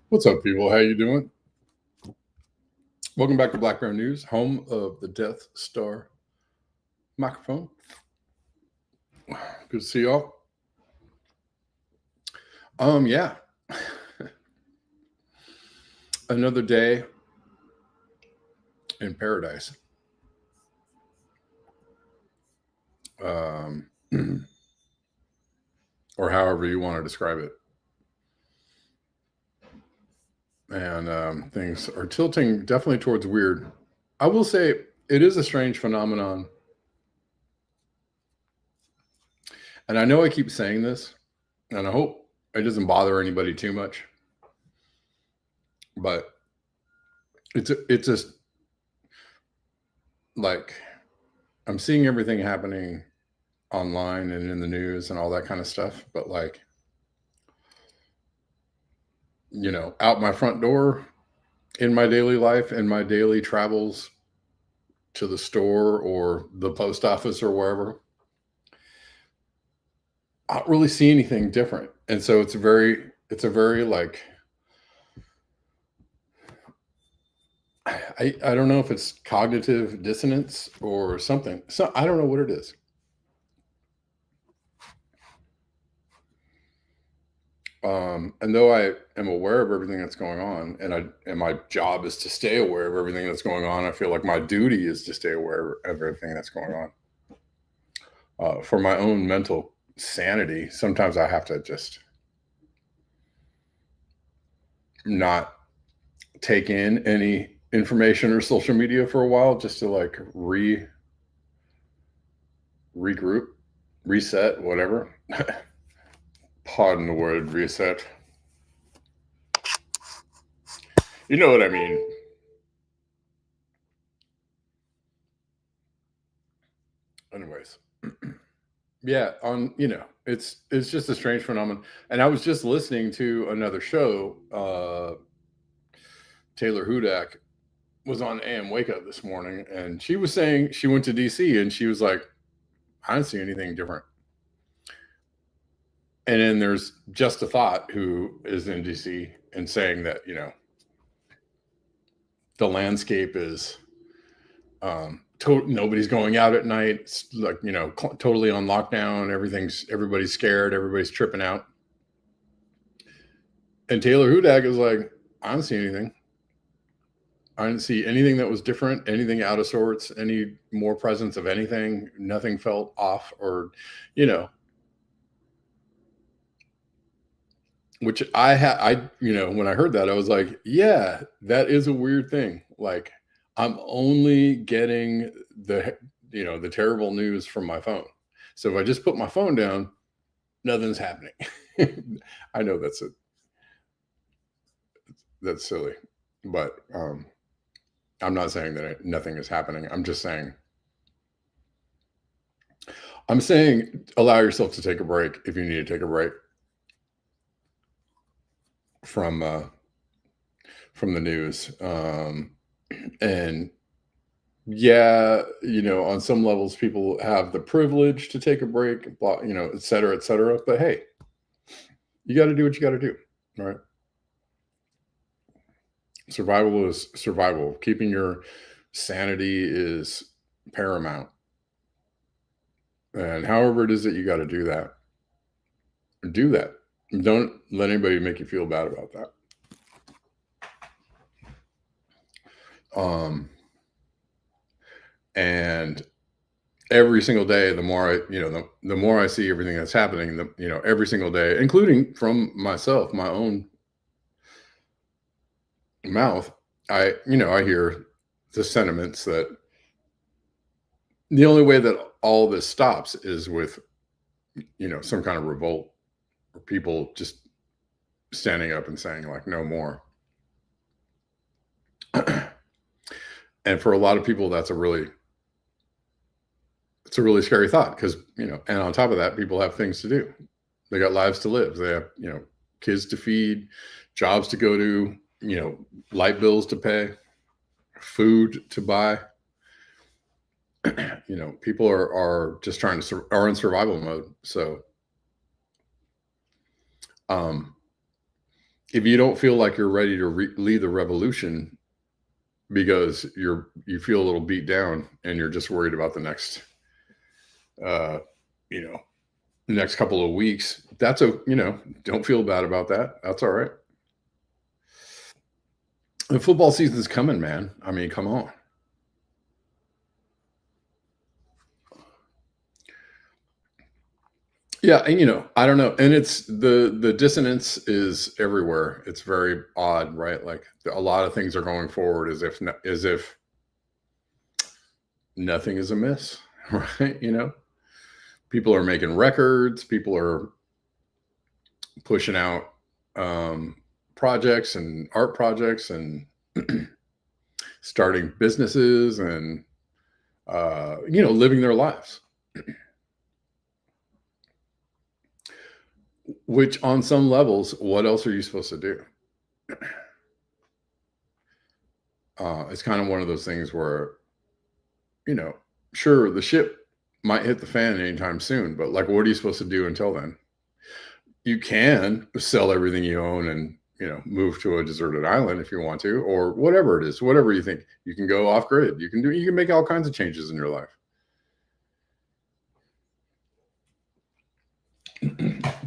What's up, people? How you doing? Welcome back to Black Bear News, home of the Death Star microphone. Good to see y'all. Yeah. Another day in paradise. Or however you want to describe it. and things are tilting definitely towards weird. I will say it is a strange phenomenon, and I know I keep saying this, and I hope it doesn't bother anybody too much, but it's just like I'm seeing everything happening online and in the news and all that kind of stuff, but like, out my front door, in my daily life, in my daily travels to the store or the post office or wherever, I don't really see anything different. And so it's a very like, I don't know if it's cognitive dissonance or something. So I don't know what it is. And though I am aware of everything that's going on, and my job is to stay aware of everything that's going on, I feel like my duty is to stay aware of everything that's going on. For my own mental sanity, sometimes I have to just not take in any information or social media for a while, just to like regroup, reset, whatever. Pardon the word reset. You know what I mean. Anyways. Yeah, it's just a strange phenomenon. And I was just listening to another show. Taylor Hudak was on AM Wake Up this morning, and she was saying she went to DC, and she was like, I don't see anything different. And then there's Just a Thought, who is in DC, and saying that, the landscape is nobody's going out at night. It's like, totally on lockdown. Everybody's scared. Everybody's tripping out. And Taylor Hudak is like, I don't see anything. I didn't see anything that was different, anything out of sorts, any more presence of anything. Nothing felt off, or, which when I heard that, I was like, yeah, that is a weird thing. Like, I'm only getting the terrible news from my phone. So if I just put my phone down, nothing's happening. I know that's silly, but I'm not saying that nothing is happening. I'm saying allow yourself to take a break if you need to take a break from the news. And yeah, on some levels, people have the privilege to take a break, et cetera, et cetera. But hey, you got to do what you got to do, right? Survival is survival. Keeping your sanity is paramount. And however it is that you got to do that. Don't let anybody make you feel bad about that. And every single day, the more the more I see everything that's happening, every single day, including from myself, my own mouth, I hear the sentiments that the only way that all this stops is with, some kind of revolt, or people just standing up and saying like, no more. And for a lot of people, it's a really scary thought, because, and on top of that, people have things to do. They got lives to live. They have, kids to feed, jobs to go to, light bills to pay, food to buy. People are just are in survival mode. So, if you don't feel like you're ready to lead the revolution because you feel a little beat down and you're just worried about the next, next couple of weeks, don't feel bad about that. That's all right. The football season's coming, man. I mean, come on. Yeah, and, you know, I don't know, and it's the dissonance is everywhere. It's very odd, right? Like, a lot of things are going forward as if nothing is amiss, right? You know? People are making records, people are pushing out, um, projects and art projects and starting businesses and, you know, living their lives, which on some levels, what else are you supposed to do? It's kind of one of those things where, you know, sure, the ship might hit the fan anytime soon, but like, what are you supposed to do until then? You can sell everything you own and, you know, move to a deserted island if you want to, or whatever it is, whatever you think. You can go off grid. You can make all kinds of changes in your life.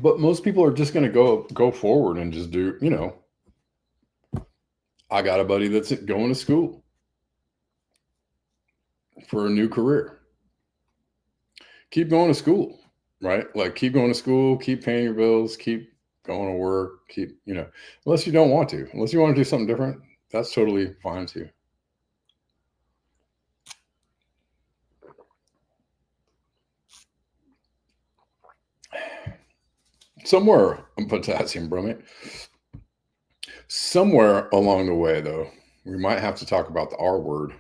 But most people are just going to go forward and just do, you know, I got a buddy that's going to school for a new career. Keep going to school, right? Like, keep going to school, keep paying your bills, keep going to work, keep, you know, unless you don't want to, unless you want to do something different, that's totally fine too. Somewhere potassium bromate. Somewhere along the way, though, we might have to talk about the R word.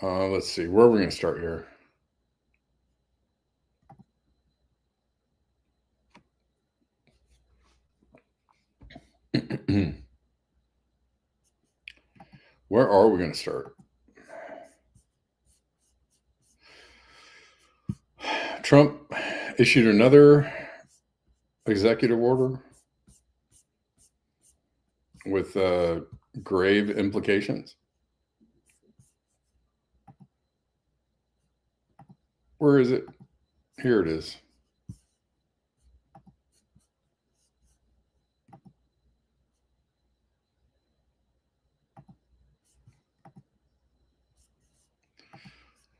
Let's see, where are we going to start here? Where are we going to start? Trump issued another executive order with grave implications. Where is it? Here it is.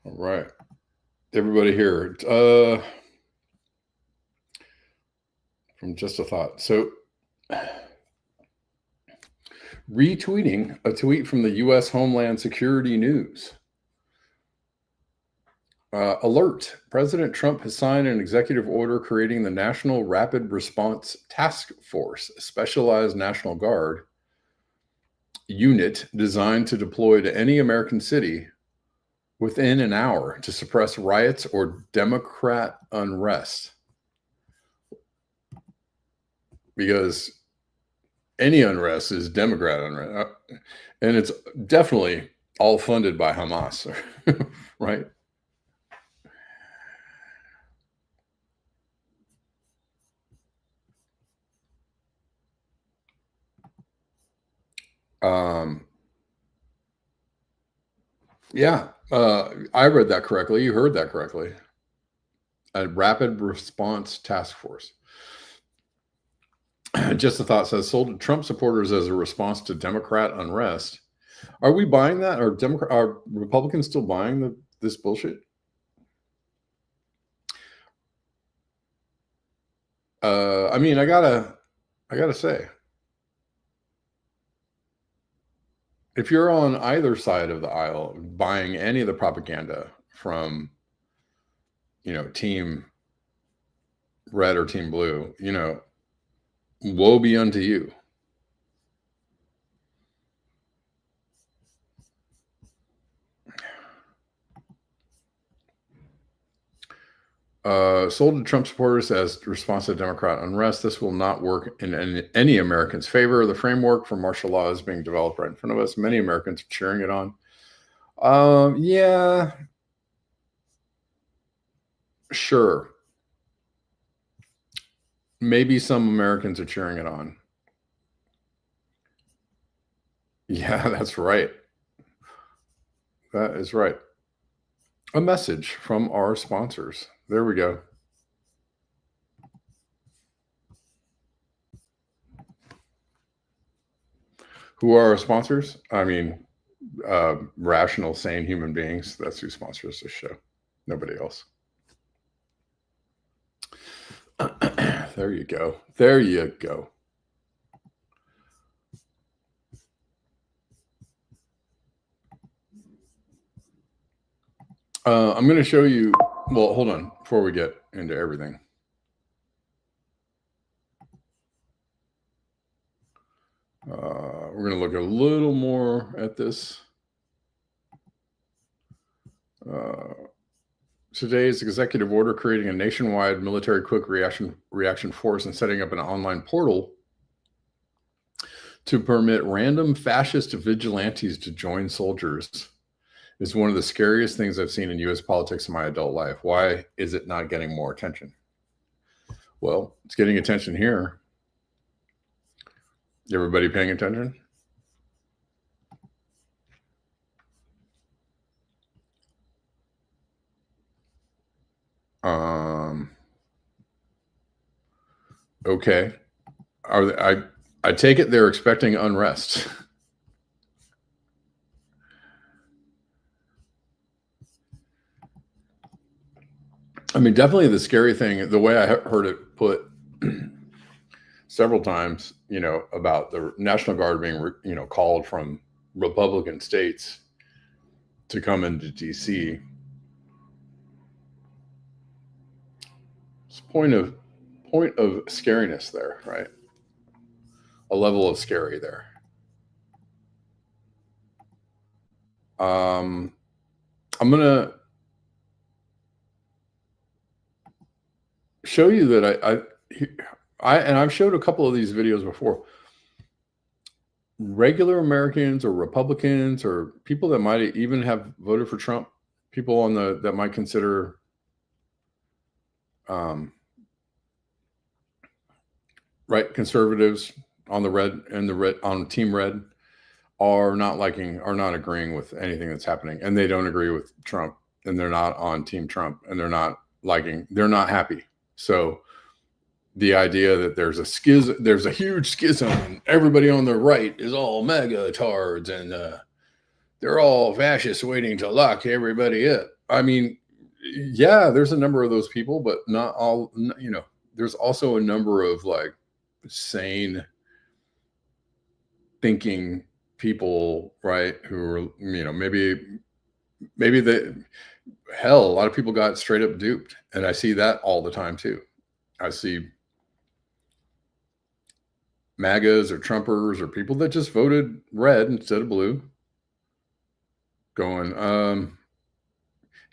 All right. Everybody here. From Just a Thought. So, retweeting a tweet from the U.S. Homeland Security News. Alert. President Trump has signed an executive order creating the National Rapid Response Task Force, a specialized National Guard unit designed to deploy to any American city within an hour to suppress riots or Democrat unrest. Because any unrest is Democrat unrest. And it's definitely all funded by Hamas, right? Yeah, I read that correctly. You heard that correctly. A rapid response task force. Just a Thought says sold to Trump supporters as a response to Democrat unrest. Are we buying that? Are Republicans still buying this bullshit? I mean, I gotta say, if you're on either side of the aisle buying any of the propaganda from, you know, Team Red or Team Blue, you know, woe be unto you. Sold to Trump supporters as response to Democrat unrest. This will not work in any American's favor. The framework for martial law is being developed right in front of us. Many Americans are cheering it on. Yeah, sure. Maybe some Americans are cheering it on. Yeah, that's right. That is right. A message from our sponsors. There we go. Who are our sponsors? I mean, rational, sane human beings. That's who sponsors this show. Nobody else. There you go. There you go. I'm going to show you. Well, hold on before we get into everything. We're going to look a little more at this. Today's executive order creating a nationwide military quick reaction force and setting up an online portal to permit random fascist vigilantes to join soldiers is one of the scariest things I've seen in U.S. politics in my adult life. Why is it not getting more attention? Well, it's getting attention here. Everybody paying attention? Okay. I take it they're expecting unrest. I mean, definitely the scary thing, the way I heard it put several times, about the National Guard being, called from Republican states to come into DC. It's point of scariness there, right? A level of scary there. I'm gonna show you that I've showed a couple of these videos before. Regular Americans or Republicans or people that might even have voted for Trump, people that might consider right conservatives on the red on Team Red are not agreeing with anything that's happening, and they don't agree with Trump, and they're not on Team Trump, and they're not happy. So the idea that there's a huge schism, and everybody on the right is all MAGA tards, and they're all fascists waiting to lock everybody up. I mean, yeah, there's a number of those people, but not all. There's also a number of sane thinking people, right, who are, maybe a lot of people got straight up duped, and I see that all the time too. I see MAGAs or Trumpers or people that just voted red instead of blue going,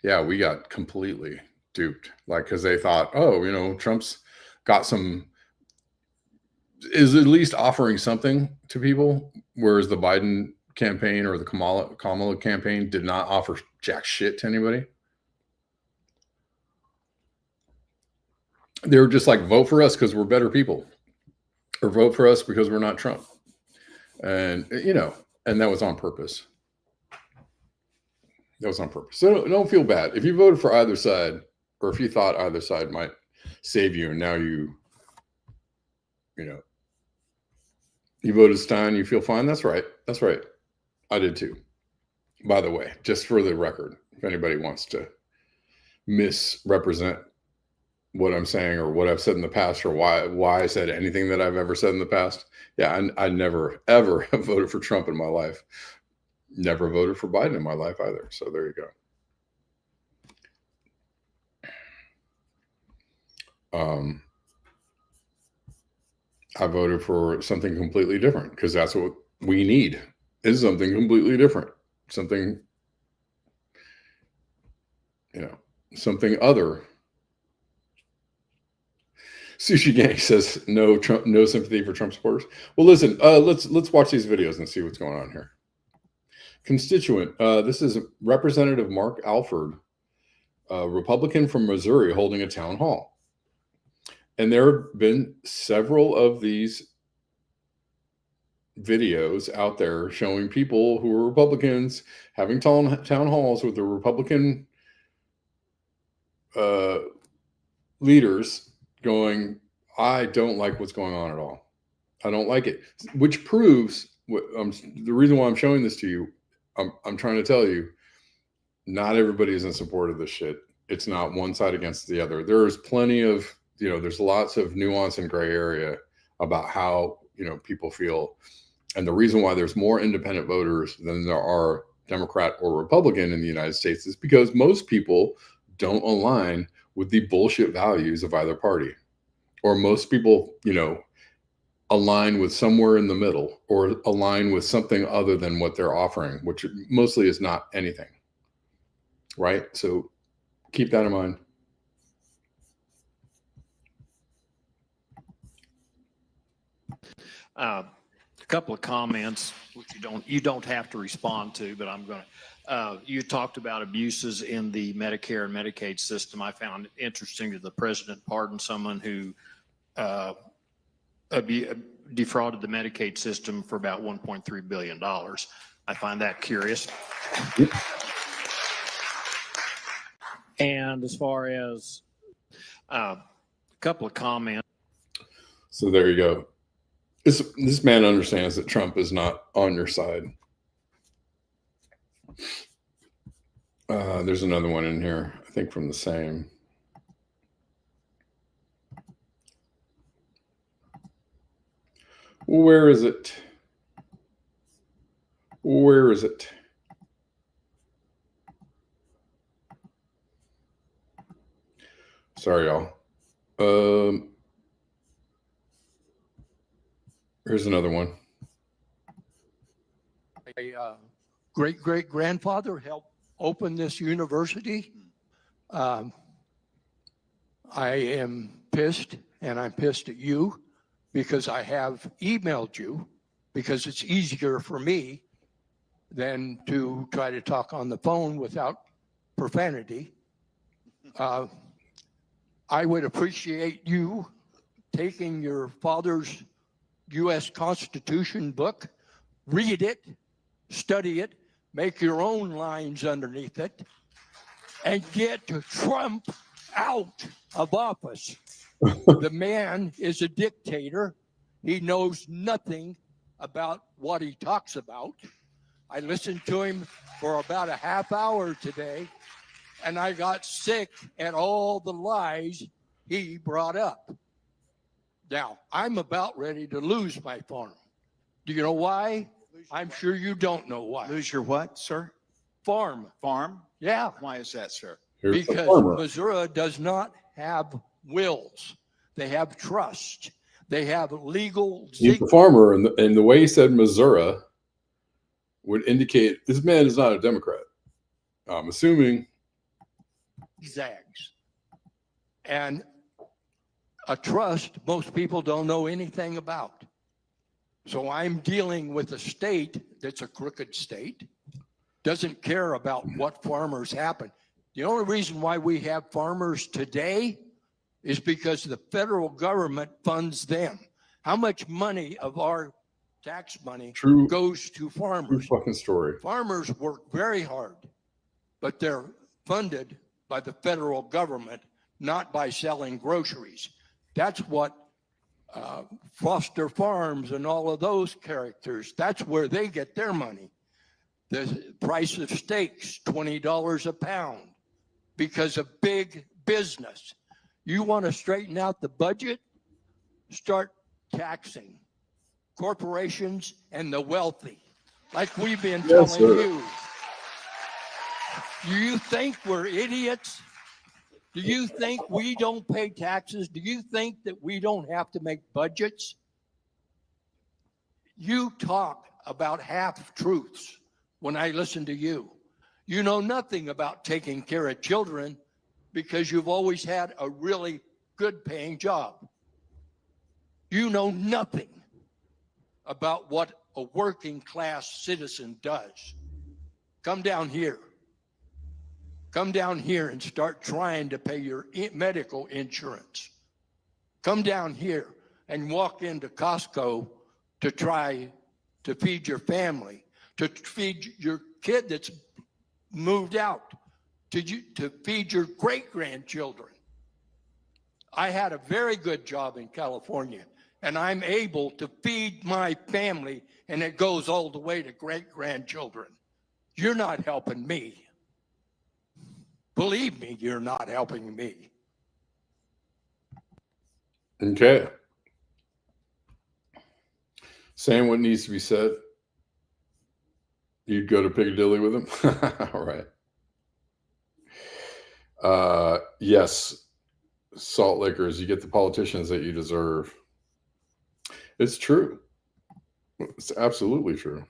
yeah, we got completely duped, because they thought, Trump's is at least offering something to people, whereas the Biden campaign or the Kamala campaign did not offer jack shit to anybody. They were just vote for us because we're better people, or vote for us because we're not Trump. And, and that was on purpose. That was on purpose. So don't feel bad. If you voted for either side, or if you thought either side might save you, and now you voted Stein, you feel fine. That's right. That's right. I did too. By the way, just for the record, if anybody wants to misrepresent what I'm saying or what I've said in the past, or why I said anything that I've ever said in the past. Yeah, I never, ever have voted for Trump in my life. Never voted for Biden in my life either. So there you go. I voted for something completely different because that's what we need, is something completely different. Something, something other. Sushi Gang says no sympathy for Trump supporters. Well, listen, let's watch these videos and see what's going on here. Constituent, this is Representative Mark Alford, a Republican from Missouri, holding a town hall. And there have been several of these videos out there showing people who are Republicans having town halls with the Republican leaders going, I don't like what's going on at all. I don't like it, which proves the reason why I'm showing this to you, I'm trying to tell you, not everybody is in support of this shit. It's not one side against the other. There's plenty of, there's lots of nuance and gray area about how, people feel. And the reason why there's more independent voters than there are Democrat or Republican in the United States is because most people don't align with the bullshit values of either party. Or most people, align with somewhere in the middle or align with something other than what they're offering, which mostly is not anything. Right? So keep that in mind. A couple of comments, which you don't have to respond to, but I'm going to. You talked about abuses in the Medicare and Medicaid system. I found it interesting that the president pardoned someone who defrauded the Medicaid system for about $1.3 billion. I find that curious. Yep. And as far as a couple of comments. So there you go. This man understands that Trump is not on your side. There's another one in here, I think from the same. Where is it? Where is it? Sorry, y'all. Here's another one. My great-great-grandfather helped open this university. I am pissed, and I'm pissed at you because I have emailed you because it's easier for me than to try to talk on the phone without profanity. I would appreciate you taking your father's U.S. Constitution book, read it, study it, make your own lines underneath it, and get Trump out of office. The man is a dictator. He knows nothing about what he talks about. I listened to him for about a half hour today, and I got sick at all the lies he brought up. Now, I'm about ready to lose my farm. Do you know why? I'm sure you don't know why. Lose your what, sir? Farm. Farm? Yeah. Why is that, sir? Because Missouri does not have wills. They have trust. They have legal. He's the farmer, and the way he said Missouri would indicate this man is not a Democrat. I'm assuming. Zags. And a trust most people don't know anything about. So I'm dealing with a state that's a crooked state, doesn't care about what farmers happen. The only reason why we have farmers today is because the federal government funds them. How much money of our tax money goes to farmers? True fucking story. Farmers work very hard, but they're funded by the federal government, not by selling groceries. That's what Foster Farms and all of those characters, that's where they get their money. The price of steaks, $20 a pound, because of big business. You want to straighten out the budget? Start taxing corporations and the wealthy, like we've been telling you. Do you think we're idiots? Do you think we don't pay taxes? Do you think that we don't have to make budgets? You talk about half-truths when I listen to you. You know nothing about taking care of children because you've always had a really good-paying job. You know nothing about what a working-class citizen does. Come down here. Come down here and start trying to pay your medical insurance. Come down here and walk into Costco to try to feed your family, to feed your kid that's moved out, to feed your great-grandchildren. I had a very good job in California, and I'm able to feed my family, and it goes all the way to great-grandchildren. You're not helping me. Believe me, you're not helping me. Okay. Saying what needs to be said. You'd go to Piccadilly with him? All right. Yes, Salt Lakers, you get the politicians that you deserve. It's true. It's absolutely true.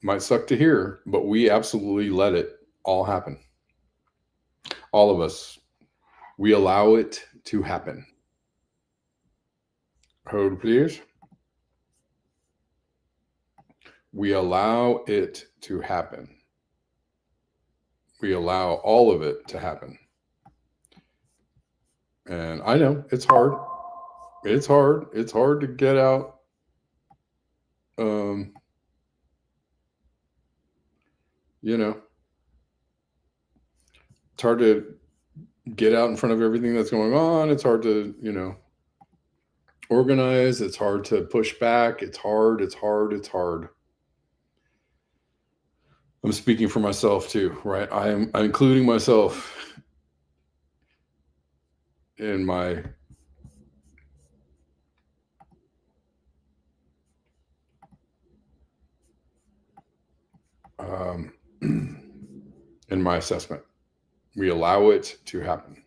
Might suck to hear, but we absolutely let it all happen. All of us. We allow it to happen. Hold, please. We allow it to happen. We allow all of it to happen. And I know it's hard. It's hard. It's hard to get out. You know, it's hard to get out in front of everything that's going on. It's hard to, you know, organize. It's hard to push back. It's hard. It's hard. It's hard. I'm speaking for myself too, right? I'm including myself in my in my assessment. We allow it to happen.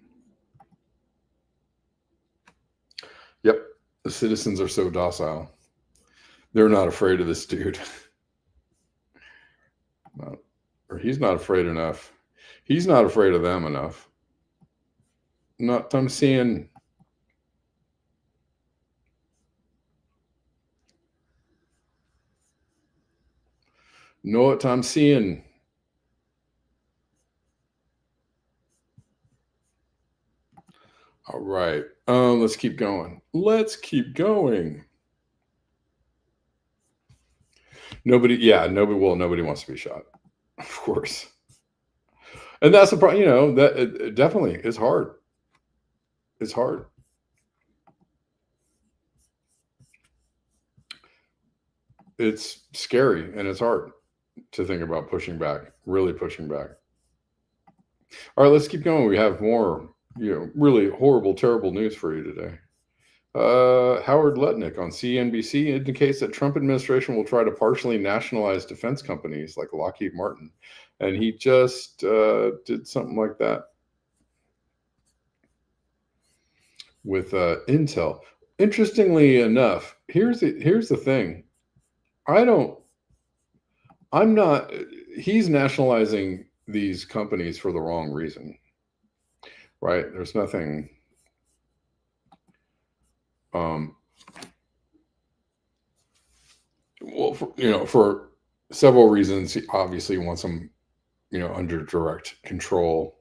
Yep. The citizens are so docile. They're not afraid of this dude. Or he's not afraid enough. He's not afraid of them enough. Not I'm seeing. Know what I'm seeing. All right. Let's keep going. Let's keep going. Nobody wants to be shot. Of course. And that's the problem, you know, that it definitely is hard. It's hard. It's scary and it's hard to think about pushing back, really pushing back. All right, let's keep going. We have more, you know, really horrible, terrible news for you today. Howard Lutnick on CNBC indicates that Trump administration will try to partially nationalize defense companies like Lockheed Martin. And he just did something like that with Intel. Interestingly enough, here's the thing. He's nationalizing these companies for the wrong reason, right? There's nothing, well, for several reasons. He obviously wants them, you know, under direct control,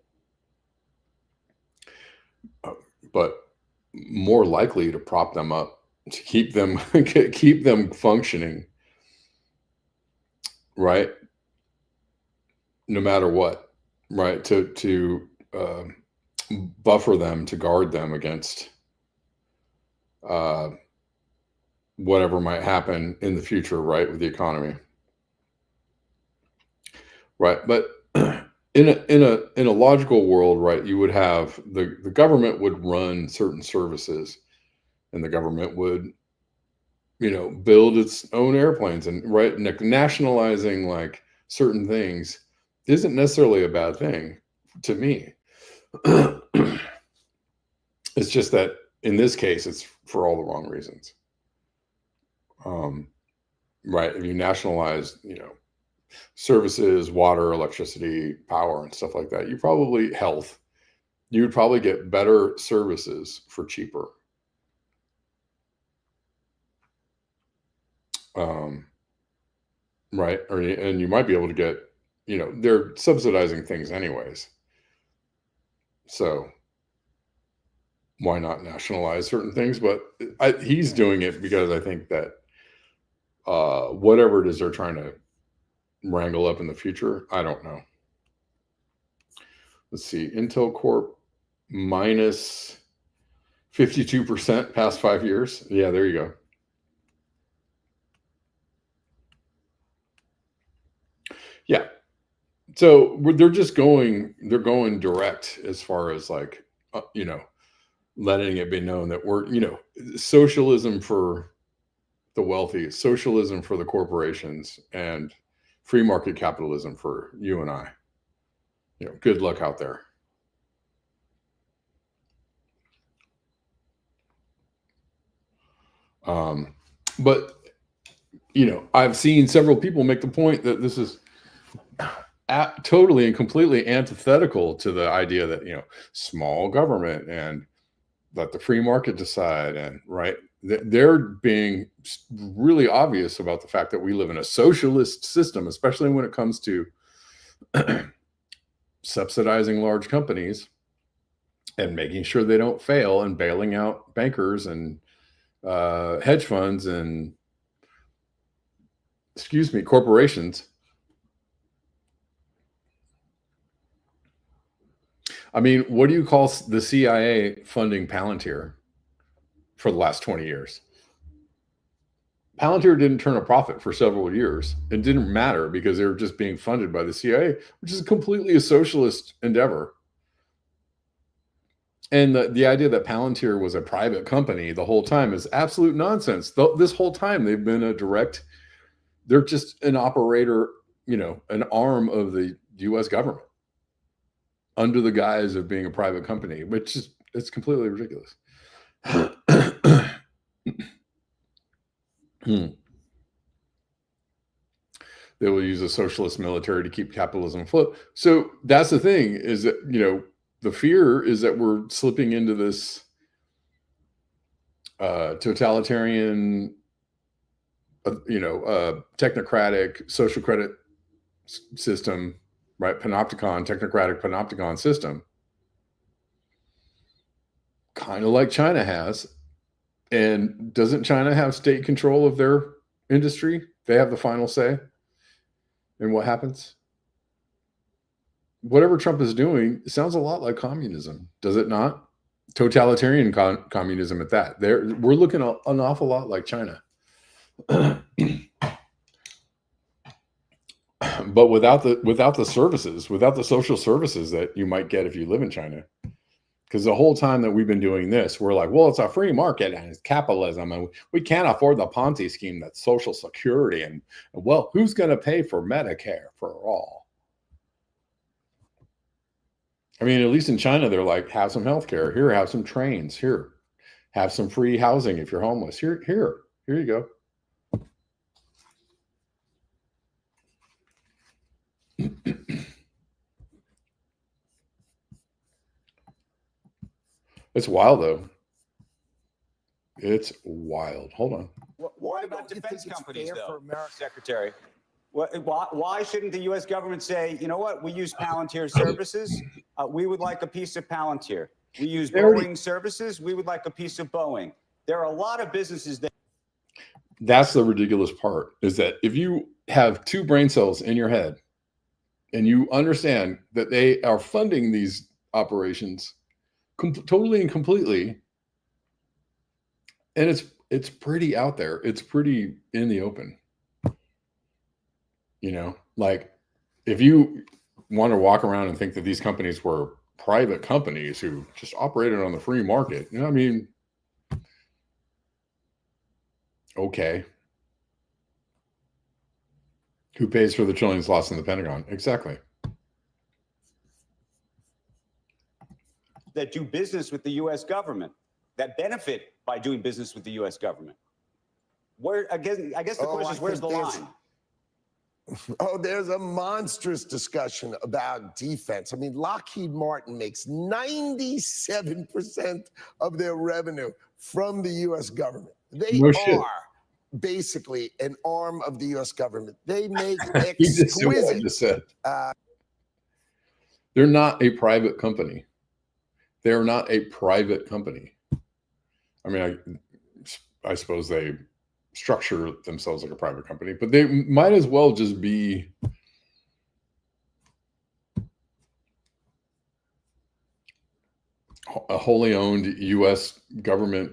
but more likely to prop them up, to keep them functioning, right? No matter what, right? To buffer them, to guard them against whatever might happen in the future, right, with the economy, right? But in a logical world, right, you would have the government would run certain services, and the government would, you know, build its own airplanes, and right, nationalizing like certain things isn't necessarily a bad thing to me. It's just that in this case, it's for all the wrong reasons. Right. If you nationalize, you know, services, water, electricity, power, and stuff like that, you would probably get better services for cheaper. Right. And you might be able to get, you know, they're subsidizing things anyways. So why not nationalize certain things? But he's doing it because I think that whatever it is they're trying to wrangle up in the future, I don't know. Let's see, Intel Corp minus 52% past 5 years. Yeah, there you go. Yeah. So they're going direct as far as like, letting it be known that we're, socialism for the wealthy, socialism for the corporations, and free market capitalism for you and I. Good luck out there. But I've seen several people make the point that this is totally and completely antithetical to the idea that small government and let the free market decide, and they're being really obvious about the fact that we live in a socialist system, especially when it comes to subsidizing large companies and making sure they don't fail, and bailing out bankers and hedge funds and corporations. I mean, what do you call the CIA funding Palantir for the last 20 years? Palantir didn't turn a profit for several years. It didn't matter because they were just being funded by the CIA, which is completely a socialist endeavor. And the idea that Palantir was a private company the whole time is absolute nonsense. This whole time they've been they're just an operator, an arm of the US government under the guise of being a private company, which is, it's completely ridiculous. They will use a socialist military to keep capitalism afloat. So that's the thing, is that, the fear is that we're slipping into this totalitarian, technocratic social credit system, right? Technocratic panopticon system, kind of like China has. And doesn't China have state control of their industry? They have the final say in what happens. Whatever Trump is doing sounds a lot like communism, does it not? Totalitarian communism at that. We're looking an awful lot like China. But without the services, without the social services that you might get if you live in China. Because the whole time that we've been doing this, we're like, well, it's a free market and it's capitalism, and we can't afford the Ponzi scheme that's Social Security. And well, who's going to pay for Medicare for all? I mean, at least in China, they're like, have some healthcare here, have some trains here, have some free housing if you're homeless. Here you go. It's wild, though. It's wild. Hold on. What about defense companies, though, Secretary? Why shouldn't the U.S. government say, you know what, we use Palantir services, we would like a piece of Palantir. We use Boeing services, we would like a piece of Boeing. There are a lot of businesses that... That's the ridiculous part, is that if you have two brain cells in your head and you understand that they are funding these operations totally and completely, and it's pretty out there, it's pretty in the open. Like, if you want to walk around and think that these companies were private companies who just operated on the free market, I mean, okay. Who pays for the trillions lost in the Pentagon? Exactly. That do business with the U.S. government, that benefit by doing business with the U.S. government. I guess the question is, where's the line? Oh, there's a monstrous discussion about defense. I mean, Lockheed Martin makes 97% of their revenue from the U.S. government. They are basically an arm of the U.S. government. They make exquisite. They're not a private company. They're not a private company. I mean, I suppose they structure themselves like a private company, but they might as well just be a wholly owned U.S. government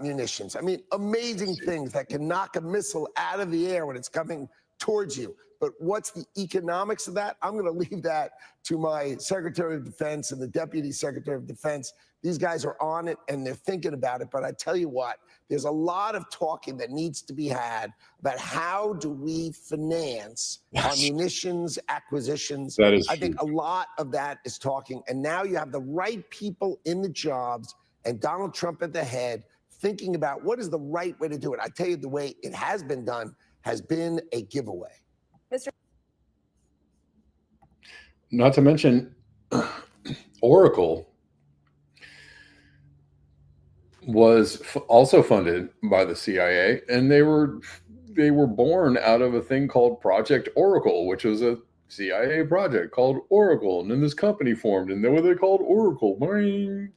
munitions. I mean, amazing things that can knock a missile out of the air when it's coming towards you. But what's the economics of that? I'm going to leave that to my Secretary of Defense and the Deputy Secretary of Defense. These guys are on it and they're thinking about it. But I tell you what, there's a lot of talking that needs to be had about how do we finance our munitions acquisitions. That is I think a lot of that is talking. And now you have the right people in the jobs and Donald Trump at the head thinking about what is the right way to do it. I tell you, the way it has been done has been a giveaway. Not to mention Oracle was also funded by the CIA, and they were born out of a thing called Project Oracle, which was a CIA project called Oracle, and then this company formed, and then what they called Oracle. Boing.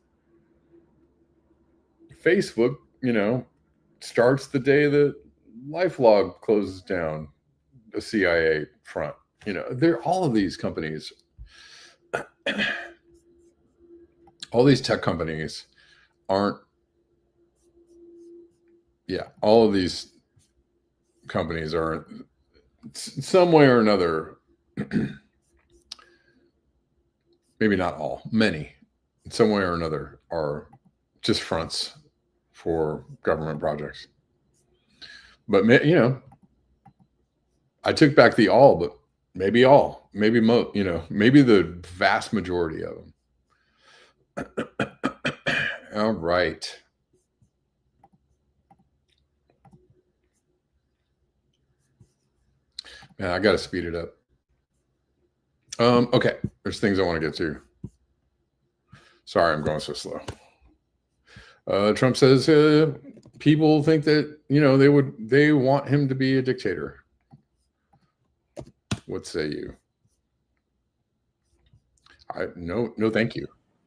Facebook, starts the day that LifeLog closes down the CIA front. They're all of these companies, all these tech companies aren't. Yeah, all of these companies are some way or another, maybe not all, many, in some way or another are just fronts for government projects. But, I took back the all, but maybe all, maybe maybe the vast majority of them. All right. Man, I got to speed it up. Okay, there's things I want to get to. Sorry, I'm going so slow. Trump says people think that they want him to be a dictator. What say you? No, thank you.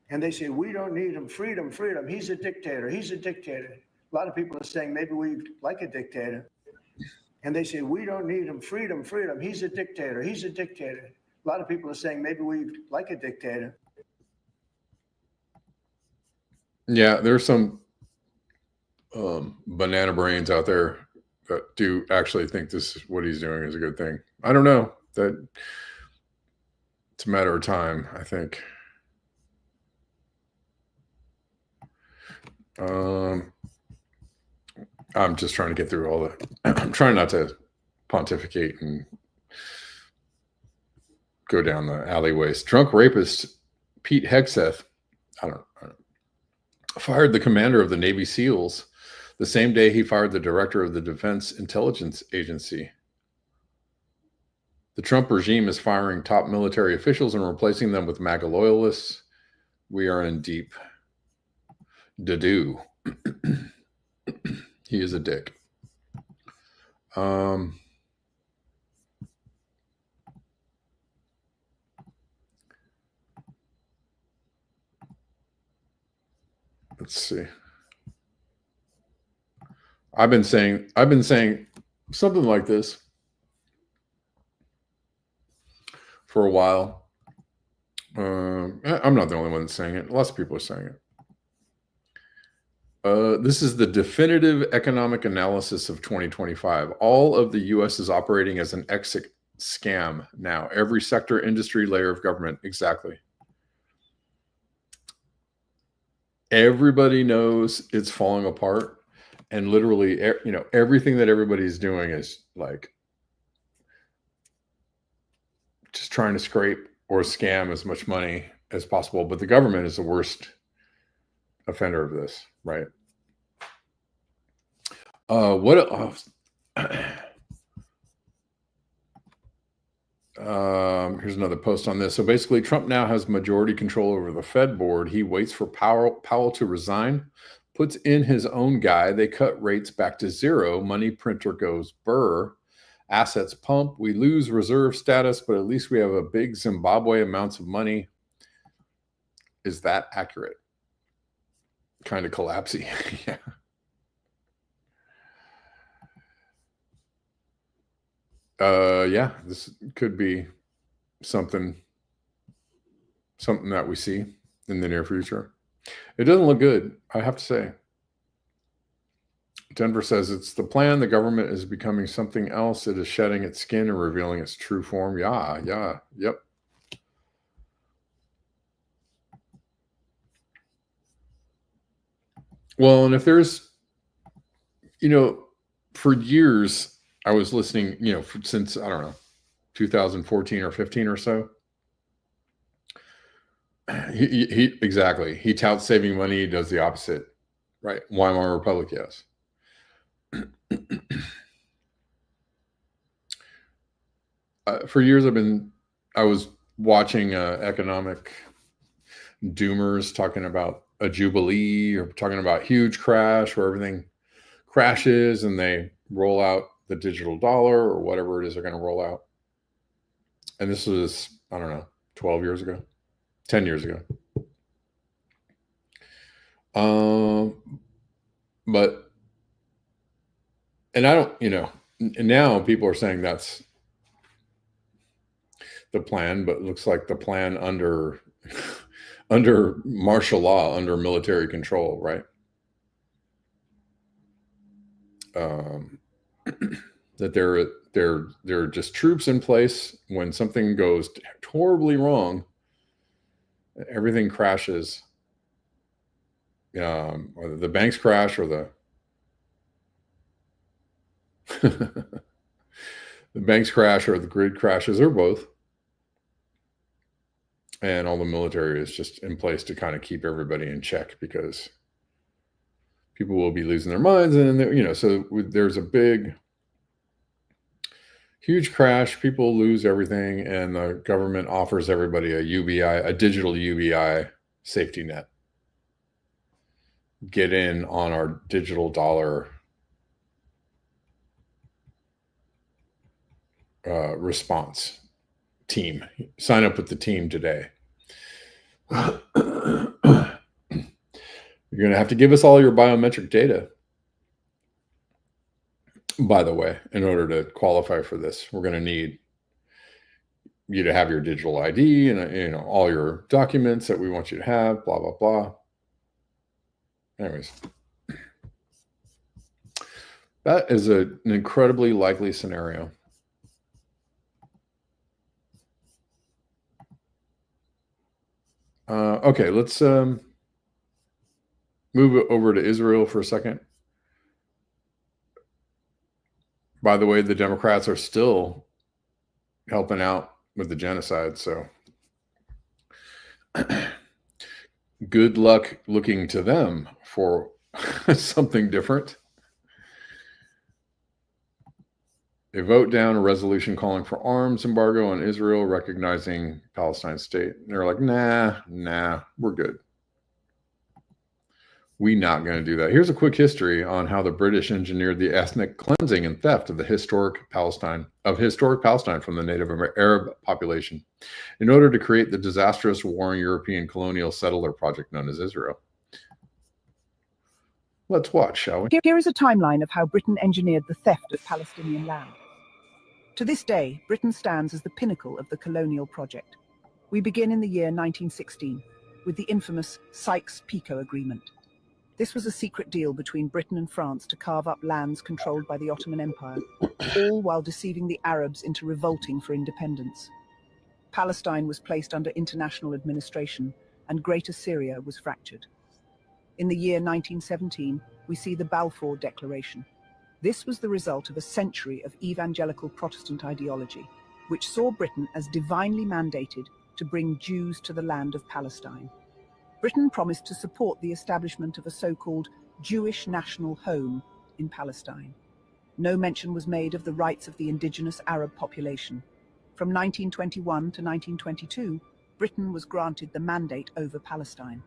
And they say, we don't need him. Freedom. He's a dictator. A lot of people are saying maybe we like a dictator. And they say, we don't need him. Freedom. He's a dictator. A lot of people are saying maybe we like a dictator. Yeah, there's some banana brains out there that do actually think this is what he's doing is a good thing. I don't know. That it's a matter of time, I think. I'm just trying to get through all the. I'm trying not to pontificate and go down the alleyways. Drunk rapist Pete Hegseth, I don't know, fired the commander of the Navy SEALs the same day he fired the director of the Defense Intelligence Agency. The Trump regime is firing top military officials and replacing them with MAGA loyalists. We are in deep doo-doo. He is a dick. Let's see. I've been saying something like this for a while. I'm not the only one that's saying it. Lots of people are saying it. This is the definitive economic analysis of 2025. All of the U.S. is operating as an exit scam now. Every sector, industry, layer of government. Exactly. Everybody knows it's falling apart. And literally, everything that everybody's doing is like just trying to scrape or scam as much money as possible. But the government is the worst offender of this, right? Here's another post on this. So basically, Trump now has majority control over the Fed board. He waits for Powell to resign, puts in his own guy. They cut rates back to zero. Money printer goes burr. Assets pump. We lose reserve status, but at least we have a big Zimbabwe amounts of money. Is that accurate? Kind of collapsy. Yeah. This could be something that we see. in the near future. It doesn't look good, I have to say. Denver says it's the plan. The government is becoming something else. It is shedding its skin and revealing its true form. Yeah, yep. Well, and if there's, for years, I was listening, since, I don't know, 2014 or 15 or so. Exactly. He touts saving money. He does the opposite, right? Weimar Republic, yes. For years, I was watching economic doomers talking about a jubilee or talking about huge crash where everything crashes and they roll out the digital dollar or whatever it is they're going to roll out. And this was, I don't know, 12 years ago, 10 years ago. And I don't, and now people are saying that's the plan, but it looks like the plan under martial law, under military control, right? That there are just troops in place when something goes horribly wrong, everything crashes. Whether the banks crash or the the banks crash or the grid crashes, or both. And all the military is just in place to kind of keep everybody in check, because people will be losing their minds. And, so there's a huge crash, people lose everything, and the government offers everybody a digital UBI safety net. Get in on our digital dollar response team. Sign up with the team today. You're going to have to give us all your biometric data, by the way, in order to qualify for this. We're going to need you to have your digital ID and all your documents that we want you to have, blah, blah, blah. Anyways, that is an incredibly likely scenario. Okay, let's move it over to Israel for a second. By the way, the Democrats are still helping out with the genocide, so good luck looking to them for something different. They vote down a resolution calling for arms embargo on Israel, recognizing Palestine state. And they're like, nah, we're good. We're not going to do that. Here's a quick history on how the British engineered the ethnic cleansing and theft of historic Palestine from the native Arab population in order to create the disastrous warring European colonial settler project known as Israel. Let's watch, shall we? Here is a timeline of how Britain engineered the theft of Palestinian land. To this day, Britain stands as the pinnacle of the colonial project. We begin in the year 1916 with the infamous Sykes-Picot Agreement. This was a secret deal between Britain and France to carve up lands controlled by the Ottoman Empire, all while deceiving the Arabs into revolting for independence. Palestine was placed under international administration, and Greater Syria was fractured. In the year 1917, we see the Balfour Declaration. This was the result of a century of evangelical Protestant ideology, which saw Britain as divinely mandated to bring Jews to the land of Palestine. Britain promised to support the establishment of a so-called Jewish national home in Palestine. No mention was made of the rights of the indigenous Arab population. From 1921 to 1922, Britain was granted the mandate over Palestine.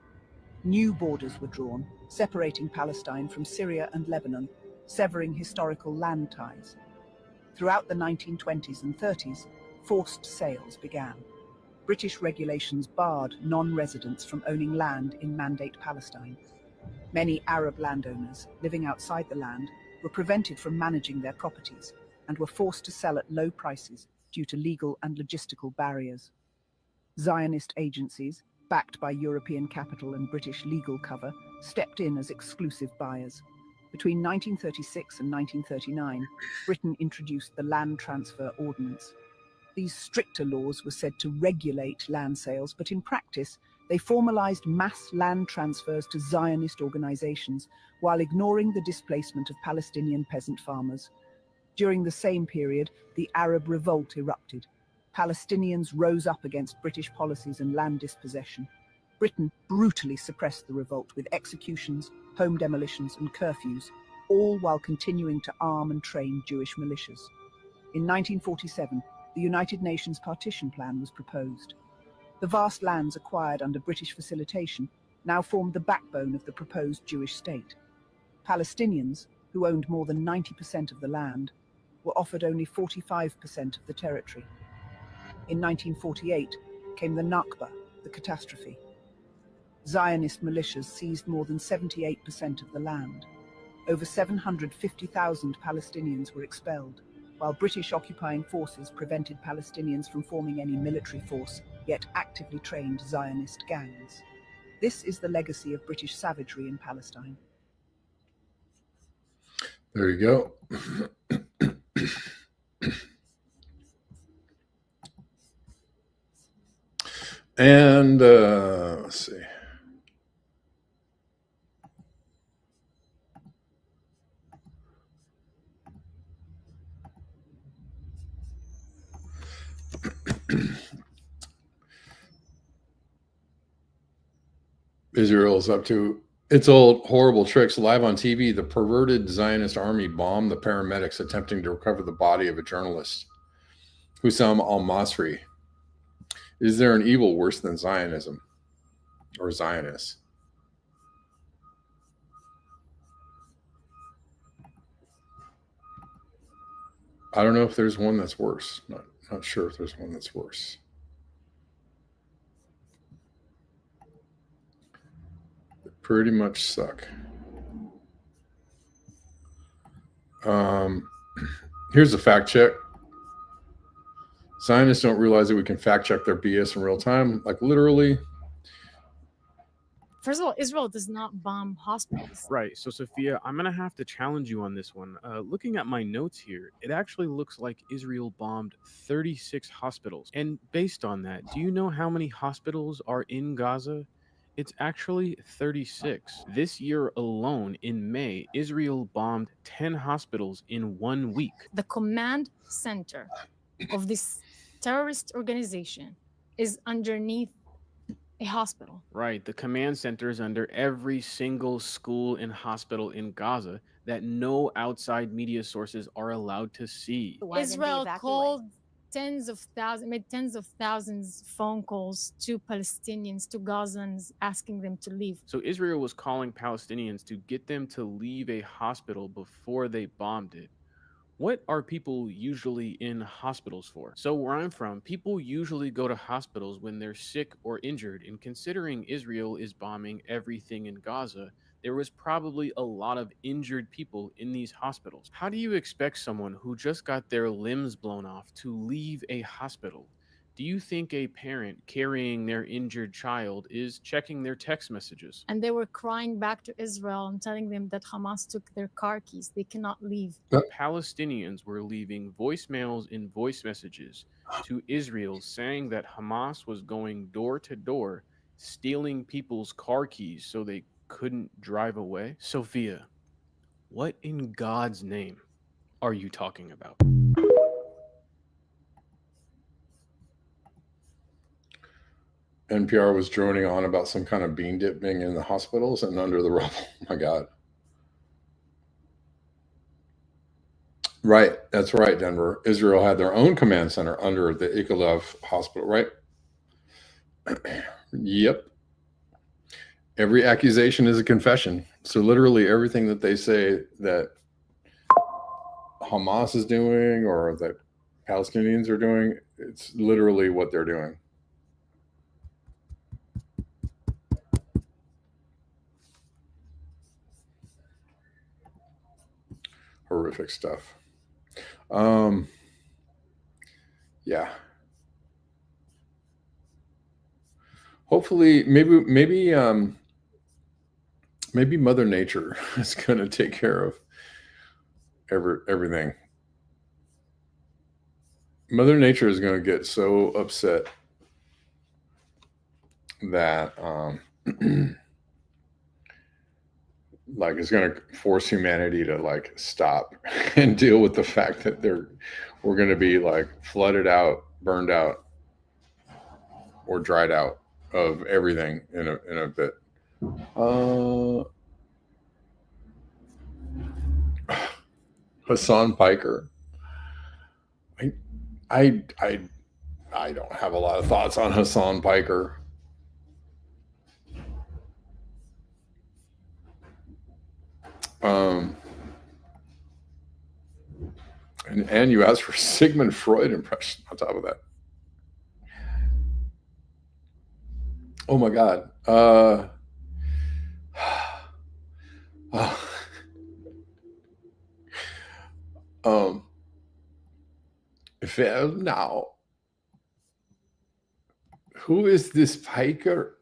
New borders were drawn, separating Palestine from Syria and Lebanon, severing historical land ties. Throughout the 1920s and 30s, forced sales began. British regulations barred non-residents from owning land in Mandate Palestine. Many Arab landowners living outside the land were prevented from managing their properties and were forced to sell at low prices due to legal and logistical barriers. Zionist agencies, backed by European capital and British legal cover, stepped in as exclusive buyers. Between 1936 and 1939, Britain introduced the Land Transfer Ordinance. These stricter laws were said to regulate land sales, but in practice, they formalized mass land transfers to Zionist organizations while ignoring the displacement of Palestinian peasant farmers. During the same period, the Arab Revolt erupted. Palestinians rose up against British policies and land dispossession. Britain brutally suppressed the revolt with executions, home demolitions, and curfews, all while continuing to arm and train Jewish militias. In 1947, the United Nations Partition Plan was proposed. The vast lands acquired under British facilitation now formed the backbone of the proposed Jewish state. Palestinians, who owned more than 90% of the land, were offered only 45% of the territory. In 1948 came the Nakba, the catastrophe. Zionist militias seized more than 78% of the land. Over 750,000 Palestinians were expelled, while British occupying forces prevented Palestinians from forming any military force, yet actively trained Zionist gangs. This is the legacy of British savagery in Palestine. There you go. And let's see. Israel is up to its old horrible tricks. Live on TV, the perverted Zionist army bombed the paramedics attempting to recover the body of a journalist, Hussam al-Masri. Is there an evil worse than Zionism or Zionists? I don't know if there's one that's worse. Not sure if there's one that's worse. They pretty much suck. Here's a fact check. Zionists don't realize that we can fact check their BS in real time. Like literally. First of all, Israel does not bomb hospitals. Right. So, Sophia, I'm going to have to challenge you on this one. Looking at my notes here, it actually looks like Israel bombed 36 hospitals. And based on that, do you know how many hospitals are in Gaza? It's actually 36. This year alone, in May, Israel bombed 10 hospitals in 1 week. The command center of this terrorist organization is underneath a hospital. Right. The command center is under every single school and hospital in Gaza that no outside media sources are allowed to see. Israel called made tens of thousands phone calls to Palestinians, to Gazans, asking them to leave. So Israel was calling Palestinians to get them to leave a hospital before they bombed it. What are people usually in hospitals for? So where I'm from, people usually go to hospitals when they're sick or injured. And considering Israel is bombing everything in Gaza, there was probably a lot of injured people in these hospitals. How do you expect someone who just got their limbs blown off to leave a hospital? Do you think a parent carrying their injured child is checking their text messages? And they were crying back to Israel and telling them that Hamas took their car keys. They cannot leave. Palestinians were leaving voicemails and voice messages to Israel saying that Hamas was going door to door, stealing people's car keys so they couldn't drive away. Sophia, what in God's name are you talking about? NPR was droning on about some kind of bean dipping in the hospitals and under the rubble. Oh my God. Right. That's right, Denver. Israel had their own command center under the Ichilov hospital, right? Yep. Every accusation is a confession. So literally everything that they say that Hamas is doing or that Palestinians are doing, it's literally what they're doing. Horrific stuff. Yeah. hopefully, maybe Mother Nature is going to take care of everything. Mother Nature is going to get so upset that like it's going to force humanity to like stop and deal with the fact that we're going to be like flooded out, burned out, or dried out of everything in a bit. Hassan Piker. I don't have a lot of thoughts on Hassan Piker. And you asked for Sigmund Freud impression on top of that. Oh my God. Well, now, who is this Piker?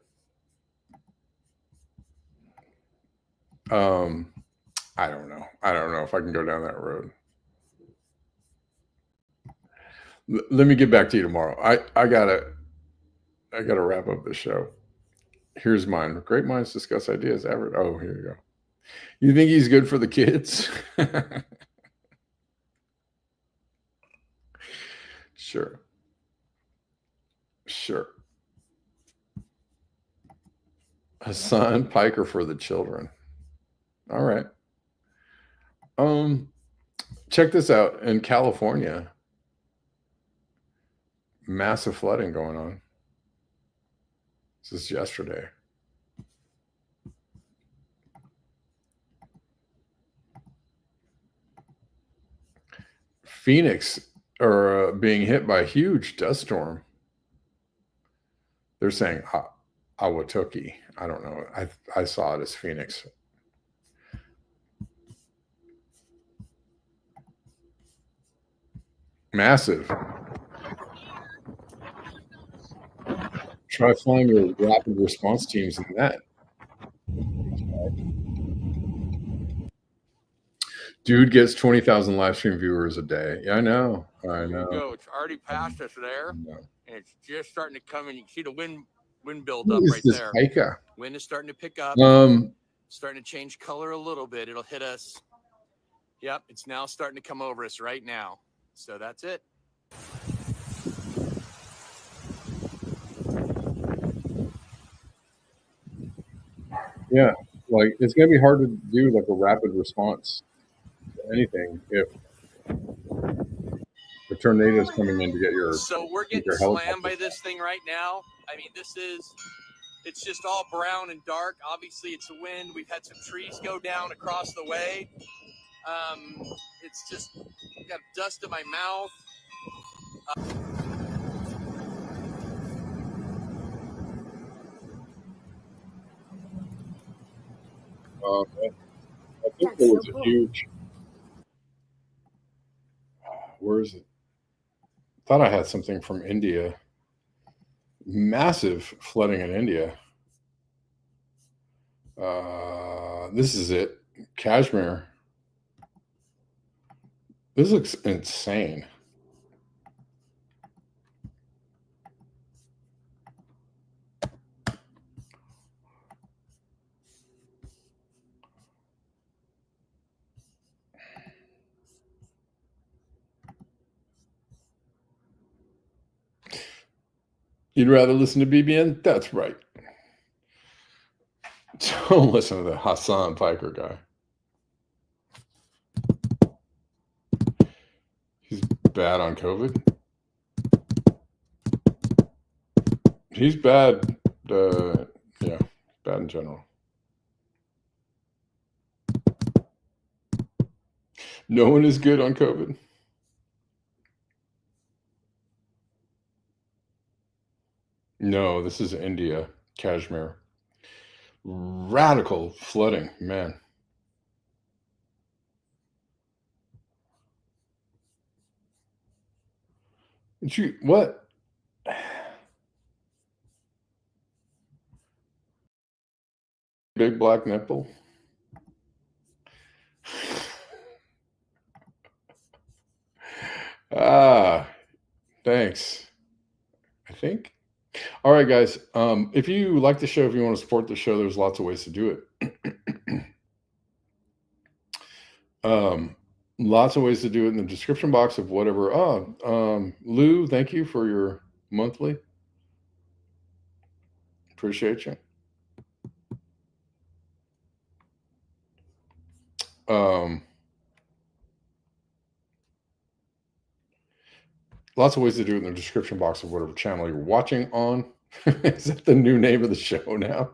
I don't know. I don't know if I can go down that road. Let me get back to you tomorrow. I gotta wrap up the show. Here's mine. Great minds discuss ideas. Oh, here you go. You think he's good for the kids? Sure. Hassan Piker for the children. All right. Check this out. In California, massive flooding going on. This is yesterday. Phoenix are being hit by a huge dust storm. They're saying Awatuki. I don't know. I saw it as Phoenix. Massive. Try flying your rapid response teams in that. Dude gets 20,000 live stream viewers a day. Yeah, I know. It's already past us there, and it's just starting to come in. You can see the wind build Who up is right this there. Pika? Wind is starting to pick up. Starting to change color a little bit. It'll hit us. Yep, it's now starting to come over us right now. So that's it. Yeah, like it's gonna be hard to do like a rapid response to anything if the tornado's coming in to get your. So we're getting slammed by this thing right now. I mean, it's just all brown and dark. Obviously, it's the wind. We've had some trees go down across the way. It's just got dust in my mouth. I think there was a huge. Where is it? Thought I had something from India. Massive flooding in India. This is it. Kashmir. This looks insane. You'd rather listen to BBN? That's right. Don't listen to the Hassan Piker guy. He's bad on COVID. He's bad. Yeah, bad in general. No one is good on COVID. No, this is India, Kashmir. Radical flooding, man. What? big black nipple. Thanks. I think. All right, guys. If you like the show, if you want to support the show, there's lots of ways to do it. Lots of ways to do it in the description box of whatever. Lou, thank you for your monthly. Appreciate you. Lots of ways to do it in the description box of whatever channel you're watching on. Is that the new name of the show now?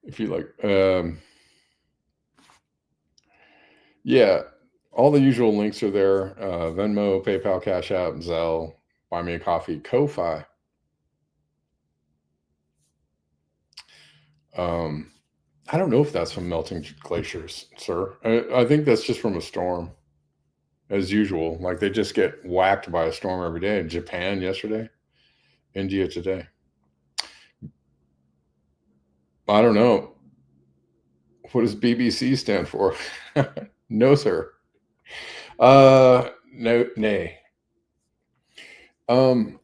If you like, yeah, all the usual links are there. Venmo, PayPal, Cash App, Zelle, Buy Me a Coffee, Ko-Fi. I don't know if that's from melting glaciers, sir. I think that's just from a storm, as usual. Like they just get whacked by a storm every day. Japan yesterday, India today. I don't know. What does BBC stand for? No, sir. No, nay. All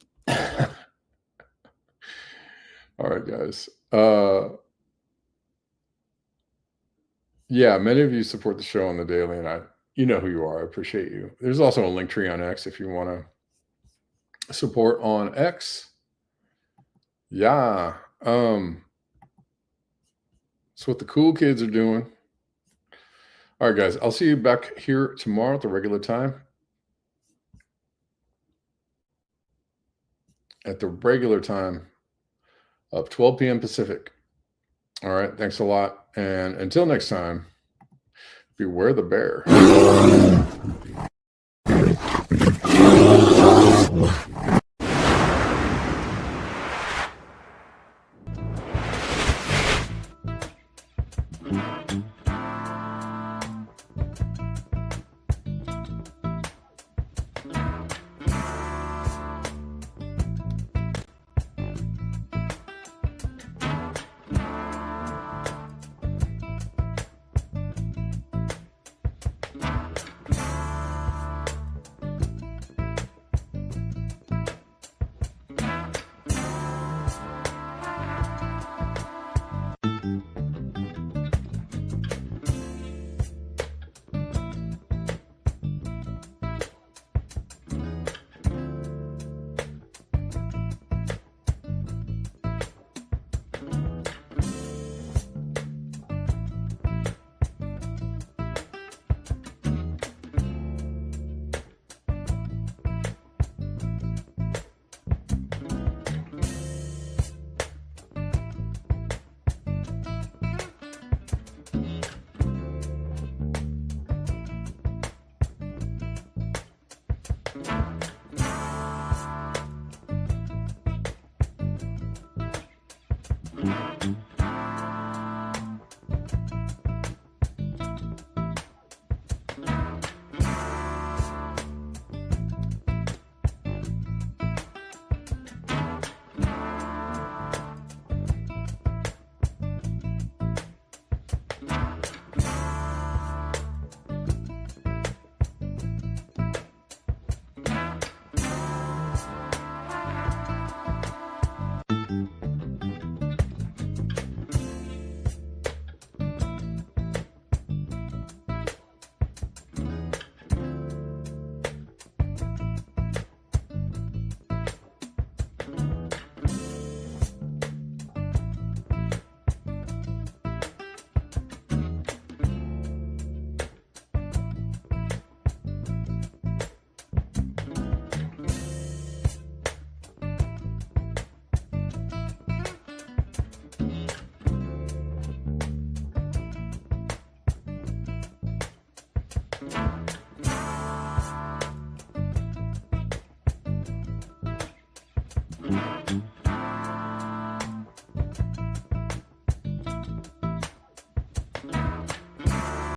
right, guys. Yeah, many of you support the show on the daily, and you know who you are. I appreciate you. There's also a link tree on X if you want to support on X. Yeah. That's what the cool kids are doing. All right, guys. I'll see you back here tomorrow at the regular time. At the regular time of 12 p.m. Pacific. All right. Thanks a lot. And until next time, beware the bear.